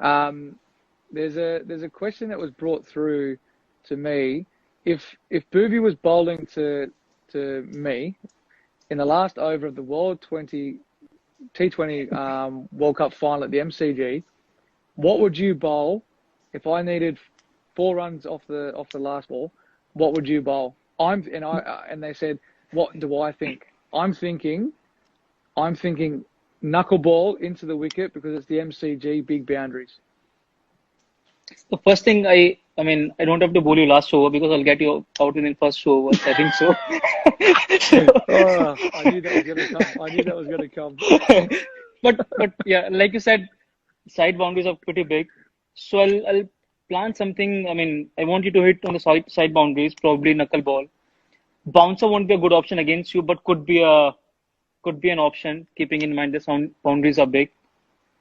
Um, there's a question that was brought through to me. If Boovy was bowling to me in the last over of the World 20 T20 World Cup final at the MCG, what would you bowl if I needed 4 runs off the last ball? What would you bowl? And they said, what do I think? I'm thinking knuckleball into the wicket because it's the MCG, big boundaries. The first thing I mean, I don't have to bowl you last over because I'll get you out within first 2 overs. I think so. Oh, I knew that was going to come. I knew that was going to come. But yeah, like you said, side boundaries are pretty big. So I'll plan something. I mean, I want you to hit on the side boundaries, probably knuckleball. Bouncer won't be a good option against you, but could be an option, keeping in mind the sound boundaries are big.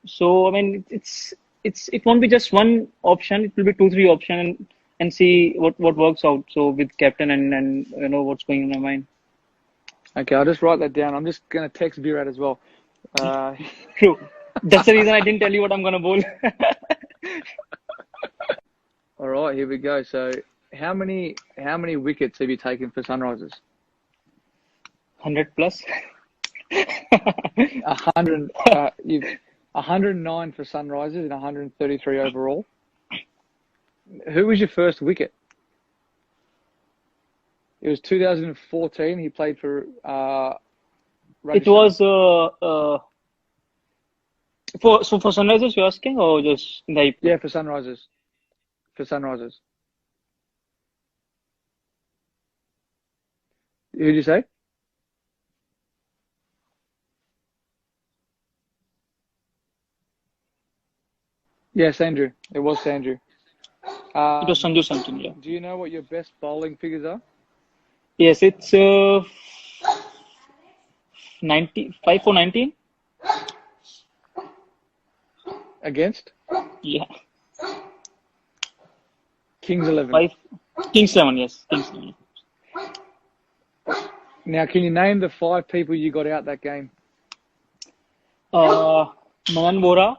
So I mean, it won't be just one option. It will be two, three option and see what works out. So with captain and you know what's going in my mind. Okay, I'll just write that down. I'm just going to text Virat as well. True. That's the reason I didn't tell you what I'm gonna bowl. All right, here we go. So, how many wickets have you taken for Sunrisers? 100 plus. 100. You've 109 for Sunrisers and 133 overall. Who was your first wicket? It was 2014. He played for It Rajasthan. was for Sunrisers you're asking or just in the IPL? Yeah, for Sunrisers. For Sunrisers. Who did you say? Yeah, Sandhu. It was Sandhu. It was Um, Sanju something, yeah. do you know what your best bowling figures are? Yes, it's 95 for 19. Against Yeah, Kings 11. five. Kings 11, yes, Kings 11. Now, can you name the 5 people you got out that game? Manan Bora,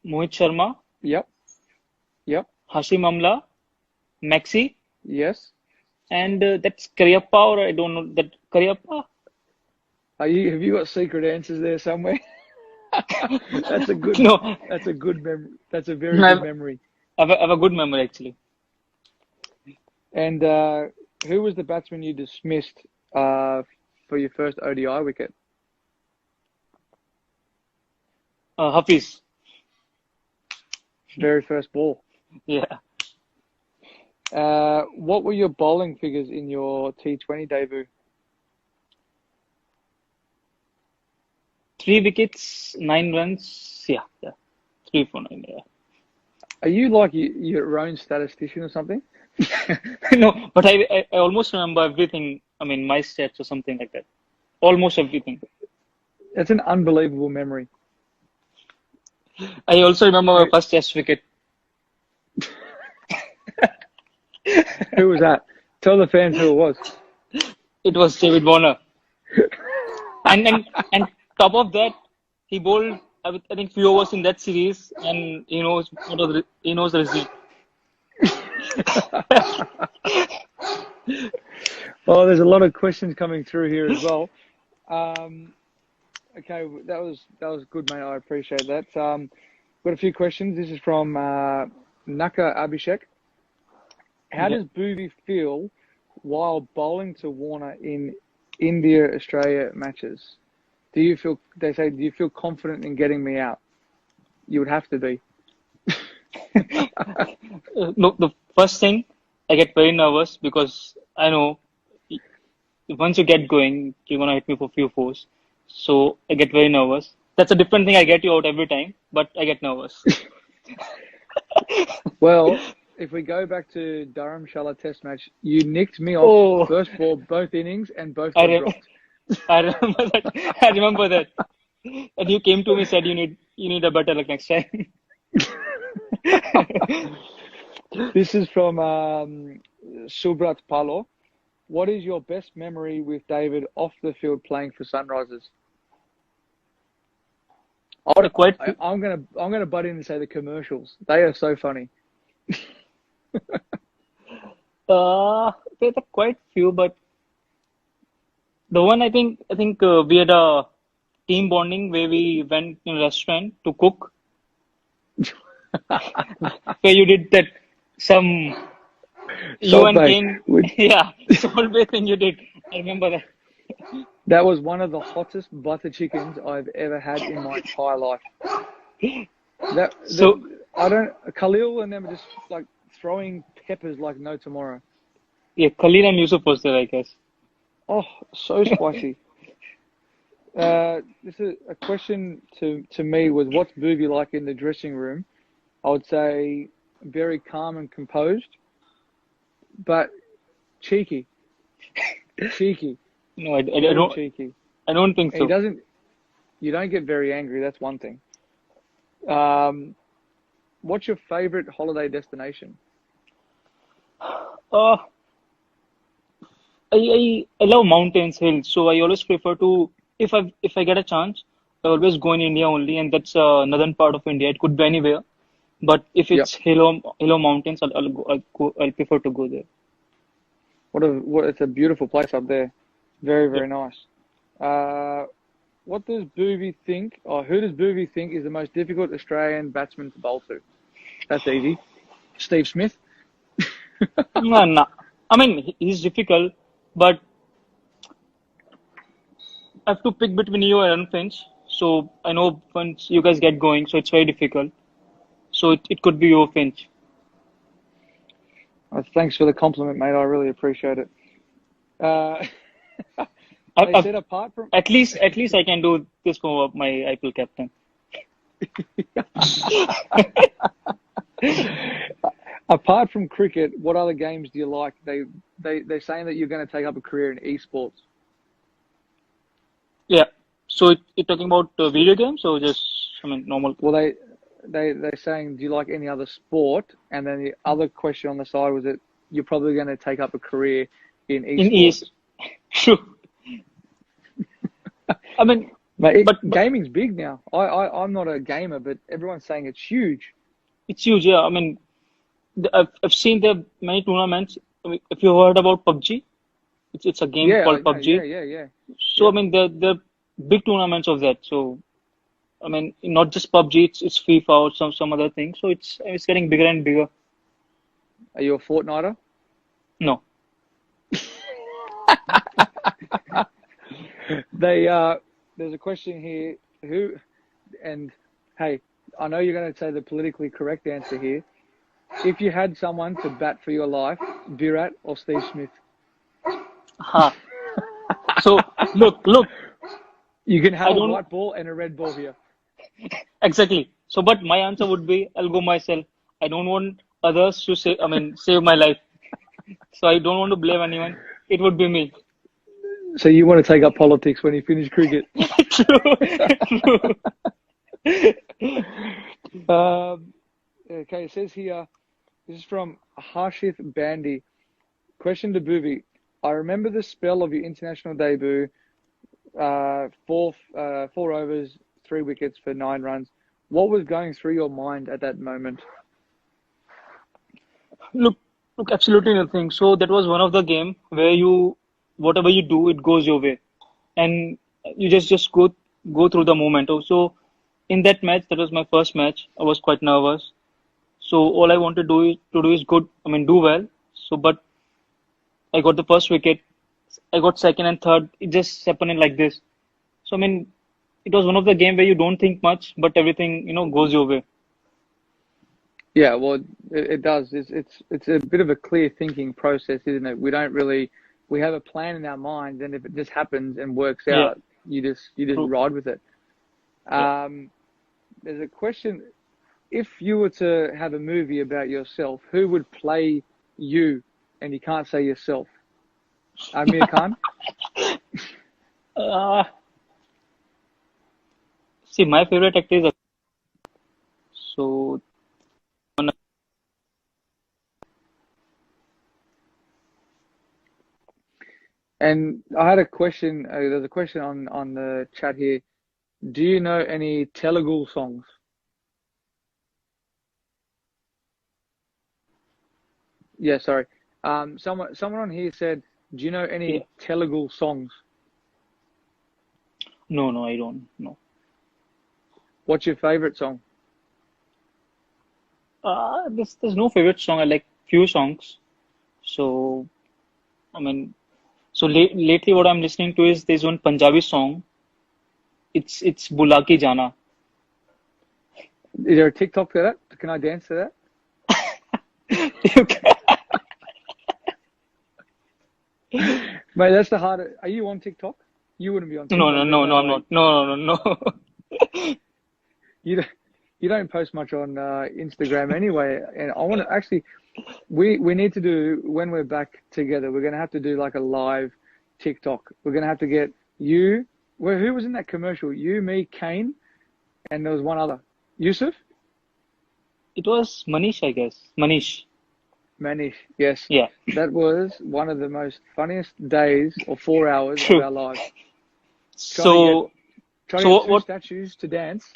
Mohit Sharma, Yep. Yep. Hashim Amla, Maxi, Yes. and that's Karyappa, or I don't know that Karyappa. Have you got secret answers there somewhere? That's a good. No, That's a good memory. That's a very I good have, memory. I have a good memory actually. And who was the batsman you dismissed for your first ODI wicket? Hafiz, Very first ball. yeah. What were your bowling figures in your T20 debut? 3 wickets, 9 runs. Yeah, yeah. 3 for 9. Yeah. Are you like your own statistician or something? No, but I almost remember everything. I mean, my stats or something like that. Almost everything. That's an unbelievable memory. I also remember my Who, first test wicket. who was that? Tell the fans who it was. It was David Warner. And top of that, he bowled I think few overs in that series, and he knows the result. Oh, there's a lot of questions coming through here as well. Okay, that was good, mate. I appreciate that. Got a few questions. This is from Naka Abhishek. How Yeah. does Boovy feel while bowling to Warner in India-Australia matches? Do you feel confident in getting me out? You would have to be. Look, the first thing, I get very nervous because I know once you get going, you're gonna hit me for few fours. So I get very nervous. That's a different thing. I get you out every time, but I get nervous. Well, if we go back to Dharamshala Test match, you nicked me off Oh, first ball, both innings, and both I got re dropped. I remember that. I remember that. And you came to me said you need a better luck next time. This is from Subrat Palo. What is your best memory with David off the field playing for Sunrisers? I, quite I'm gonna butt in and say the commercials. They are so funny. there's a quite few, but the one I think we had a team bonding where we went in a restaurant to cook, where you did that some you Salt and Bay. King, yeah, Salt Bay thing you did. I remember that. That was one of the hottest butter chickens I've ever had in my entire life. So I don't Khalil and them are just like throwing peppers like no tomorrow. yeah, Khalil and Yusuf was there, I guess. Oh, so spicy. This is a question to me was what's Booby like in the dressing room? I would say very calm and composed, but cheeky, cheeky, No, I very don't cheeky. I don't think And he so. doesn't. You don't get very angry. That's one thing. Um, what's your favorite holiday destination? Uh, I love mountains, hills, so I always prefer to if I get a chance, I always go in India only, and that's northern part of India. It could be anywhere, but if Yep. it's hill or mountains, I'll prefer to go there. What? It's a beautiful place up there. Very Yeah. very nice. Uh, what does Booby think, or who does Booby think is the most difficult Australian batsman to bowl to? That's easy. Steve Smith. No, no. I mean, he's difficult, but I have to pick between you and Finch. So I know once you guys get going, so it's very difficult. So it could be your Finch. Thanks for the compliment, mate. I really appreciate it. Uh, I, they I, said apart from at least I can do this for my IPL captain. apart from cricket, what other games do you like? They're saying that you're going to take up a career in esports. Yeah. So you're talking about video games or just I mean normal Well, they're saying, do you like any other sport? And then the other question on the side was that you're probably going to take up a career in in ES? esports. True. I mean, Mate, but gaming's big now. I'm not a gamer, but everyone's saying it's huge. it's huge. Yeah. I mean, I've seen the many tournaments. I mean, if you heard about PUBG, it's a game Yeah, called no, yeah, PUBG. yeah, yeah. So I Yep. mean, the big tournaments of that. So I mean, not just PUBG, it's FIFA or some other thing. So it's getting bigger and bigger. Are you a Fortniter? No, They there's a question here. Who and hey, I know you're going to say the politically correct answer here. If you had someone to bat for your life, Virat or Steve Smith, ha. So look. you can have I a don't white ball and a red ball here. exactly. So, but my answer would be I'll go myself. I don't want others to say. I mean, save my life. So I don't want to blame anyone. It would be me. So you want to take up politics when you finish cricket? True. True. Um, okay, it says here. This is from Harshith Bandy. Question to Booby. I remember the spell of your international debut. Four overs, 3 wickets for 9 runs. What was going through your mind at that moment? Look, look, absolutely nothing. So that was one of the game where whatever you do, it goes your way, and you just go through the moment. Also, in that match, that was my first match. I was quite nervous. So all I want to do is good. I mean, do well. So, but I got the first wicket. I got second and third. It just happened like this. So I mean, it was one of the game where you don't think much, but everything goes your way. Yeah, well, it does. It's a bit of a clear thinking process, isn't it? We have a plan in our mind, and if it just happens and works Yeah, out, you just true. ride with it. Yeah. There's a question: if you were to have a movie about yourself, who would play you? And you can't say yourself. Amir Khan. Uh, See, my favorite actor is so And I had a question. There's a question on the chat here. Do you know any Telugu songs? Yeah, sorry. Someone on here said, "Do you know Yeah. any Telugu songs? No, no, I don't. No. What's your favorite song?" There's no favorite song. I like few songs. So, I mean, so lately what I'm listening to is there's one Punjabi song. It's Bula Ke Jana. Is there a TikTok to that? Can I dance to that? You can- Mate, that's the hardest. Are you on TikTok? You wouldn't be on No, no, TikTok. There's no, no, no I'm way. not. No, no, no, no. You don't, you don't post much on Instagram anyway. And I want to actually, we need to do when we're back together. We're gonna have to do like a live TikTok. We're gonna have to get you. Well, who was in that commercial? You, me, Kane, and there was one other. Yusuf? It was Manish, I guess. Manish. Manish. Yes. Yeah, That was one of the most funniest days or 4 hours of true. our lives. Trying to get So, trying to so get two what? statues to dance.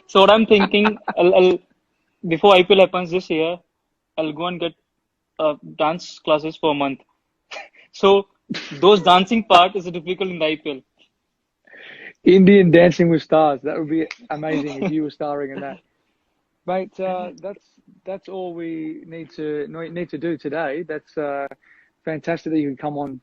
So what I'm thinking, I'll before IPL happens this year, I'll go and get dance classes for a month. So those dancing part is difficult in the IPL. Indian Dancing with Stars. That would be amazing if you were starring in that. Mate, that's all we need to do today. That's fantastic that you can come on.